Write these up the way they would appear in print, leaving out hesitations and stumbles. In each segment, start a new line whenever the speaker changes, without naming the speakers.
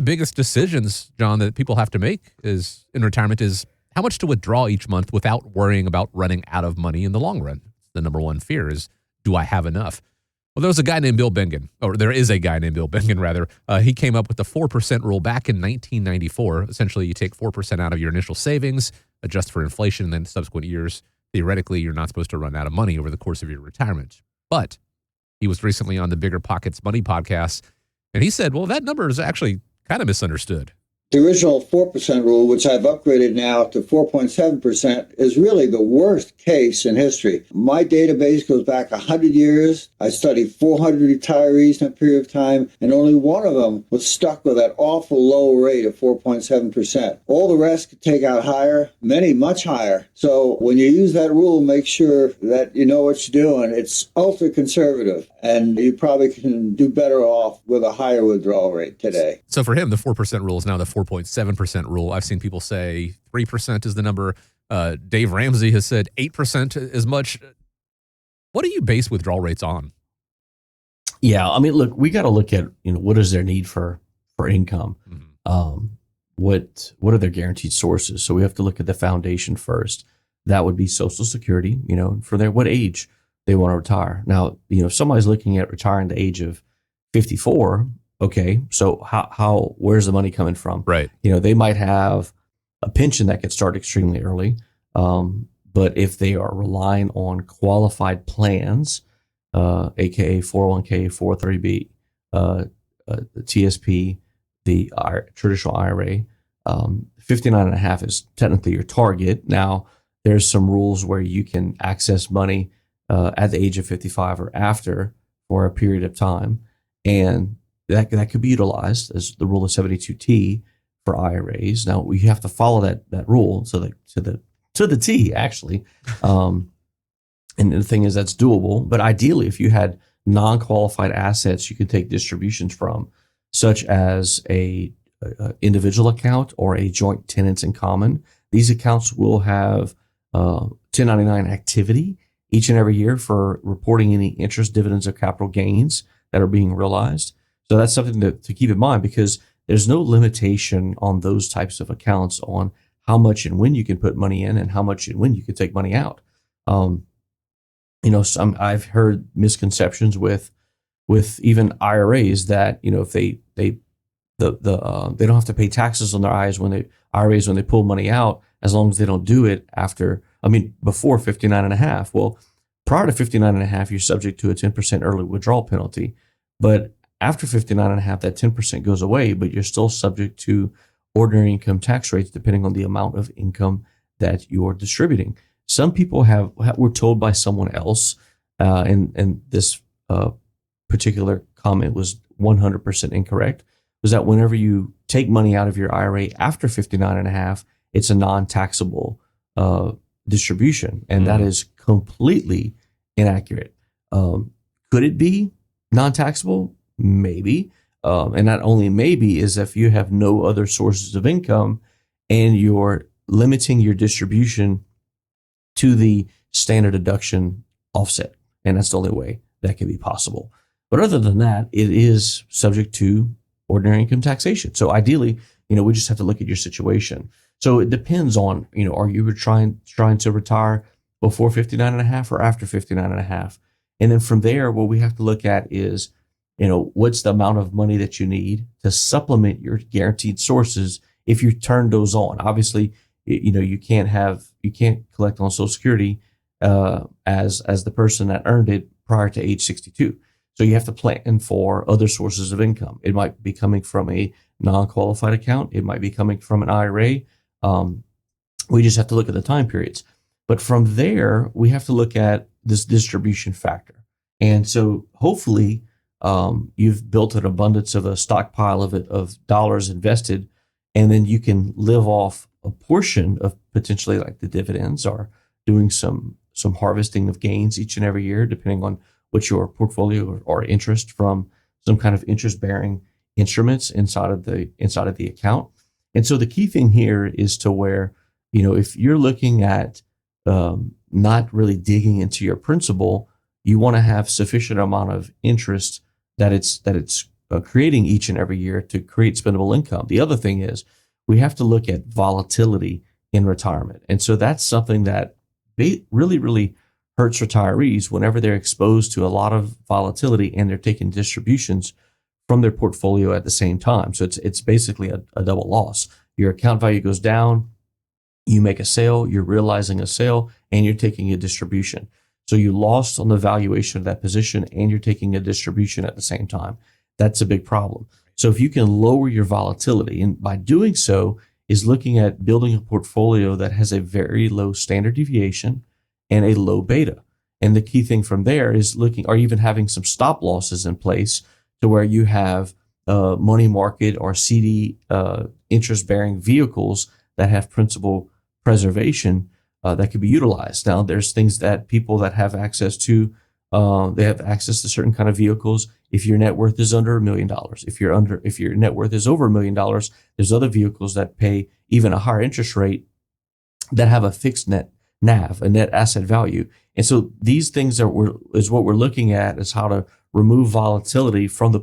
the biggest decisions, John, that people have to make is in retirement is how much to withdraw each month without worrying about running out of money in the long run. The number one fear is, do I have enough? Well, there was a guy named Bill Bengen, or there is a guy named Bill Bengen, rather. He came up with the 4% rule back in 1994. Essentially, you take 4% out of your initial savings, adjust for inflation, and then subsequent years, theoretically, you're not supposed to run out of money over the course of your retirement. But he was recently on the Bigger Pockets Money podcast, and he said, well, that number is actually kind of misunderstood.
The original 4% rule, which I've upgraded now to 4.7%, is really the worst case in history. My database goes back 100 years. I studied 400 retirees in a period of time, and only one of them was stuck with that awful low rate of 4.7%. All the rest could take out higher, many much higher. So when you use that rule, make sure that you know what you're doing. It's ultra conservative, and you probably can do better off with a higher withdrawal rate today.
So for him, the 4% rule is now the 4.7% rule. I've seen people say 3% is the number. Dave Ramsey has said 8% as much. What do you base withdrawal rates on?
Yeah, I mean, look, we got to look at, what is their need for income? Mm-hmm. What are their guaranteed sources? So we have to look at the foundation first. That would be Social Security, for what age they want to retire. Now, if somebody's looking at retiring at the age of 54, okay, so where's the money coming from?
Right.
They might have a pension that could start extremely early. But if they are relying on qualified plans, aka 401k, 403b, the TSP, the traditional IRA, 59.5 is technically your target. Now, there's some rules where you can access money at the age of 55 or after for a period of time, and that could be utilized as the rule of 72T for IRAs. Now we have to follow that rule to the T actually. And the thing is that's doable, but ideally if you had non-qualified assets you could take distributions from, such as a individual account or a joint tenants in common. These accounts will have 1099 activity each and every year for reporting any interest, dividends, or capital gains that are being realized. So that's something to keep in mind, because there's no limitation on those types of accounts on how much and when you can put money in and how much and when you can take money out. I've heard misconceptions with even IRAs that if they don't have to pay taxes on their IRAs when they pull money out, as long as they don't do it before 59.5. Well, prior to 59.5, you're subject to a 10% early withdrawal penalty, but after 59.5, that 10% goes away, but you're still subject to ordinary income tax rates depending on the amount of income that you're distributing. Some people were told by someone else, and this particular comment was 100% incorrect, was that whenever you take money out of your IRA after 59.5, it's a non-taxable distribution, and that is completely inaccurate. Could it be non-taxable? Maybe. And not only maybe, is if you have no other sources of income and you're limiting your distribution to the standard deduction offset. And that's the only way that can be possible. But other than that, it is subject to ordinary income taxation. So ideally, we just have to look at your situation. So it depends on, are you trying to retire before 59.5 or after 59.5? And then from there, what we have to look at is, what's the amount of money that you need to supplement your guaranteed sources if you turn those on. Obviously, you can't collect on Social Security as the person that earned it prior to age 62. So you have to plan for other sources of income. It might be coming from a non-qualified account. It might be coming from an IRA. We just have to look at the time periods. But from there, we have to look at this distribution factor. And so hopefully, you've built an abundance of a stockpile of dollars invested, and then you can live off a portion of potentially like the dividends, or doing some harvesting of gains each and every year, depending on what your portfolio or interest from some kind of interest-bearing instruments inside of the account. And so the key thing here is to where, if you're looking at not really digging into your principal, you want to have sufficient amount of interest that it's creating each and every year to create spendable income. The other thing is we have to look at volatility in retirement. And so that's something that really, really hurts retirees whenever they're exposed to a lot of volatility and they're taking distributions from their portfolio at the same time. So it's basically a double loss. Your account value goes down, you make a sale, you're realizing a sale, and you're taking a distribution. So you lost on the valuation of that position and you're taking a distribution at the same time. That's a big problem. So if you can lower your volatility, and by doing so is looking at building a portfolio that has a very low standard deviation and a low beta. And the key thing from there is looking, or even having some stop losses in place to where you have money market or CD interest-bearing vehicles that have principal preservation that could be utilized. Now, there's things that people that have access to, they have access to certain kind of vehicles. If your net worth is under $1 million, if your net worth is over $1 million, there's other vehicles that pay even a higher interest rate that have a fixed net NAV, a net asset value. And so these things is what we're looking at, is how to remove volatility from the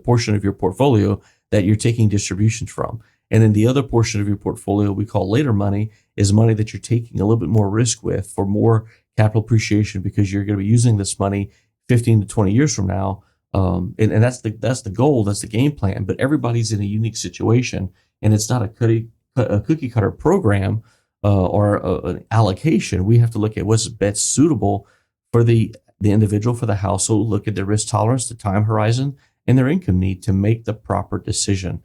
portion of your portfolio that you're taking distributions from. And then the other portion of your portfolio we call later money is money that you're taking a little bit more risk with for more capital appreciation, because you're going to be using this money 15 to 20 years from now. And that's the goal, that's the game plan. But everybody's in a unique situation, and it's not a cookie cutter program or an allocation. We have to look at what's best suitable for the individual, for the household, look at their risk tolerance, the time horizon, and their income need to make the proper decision.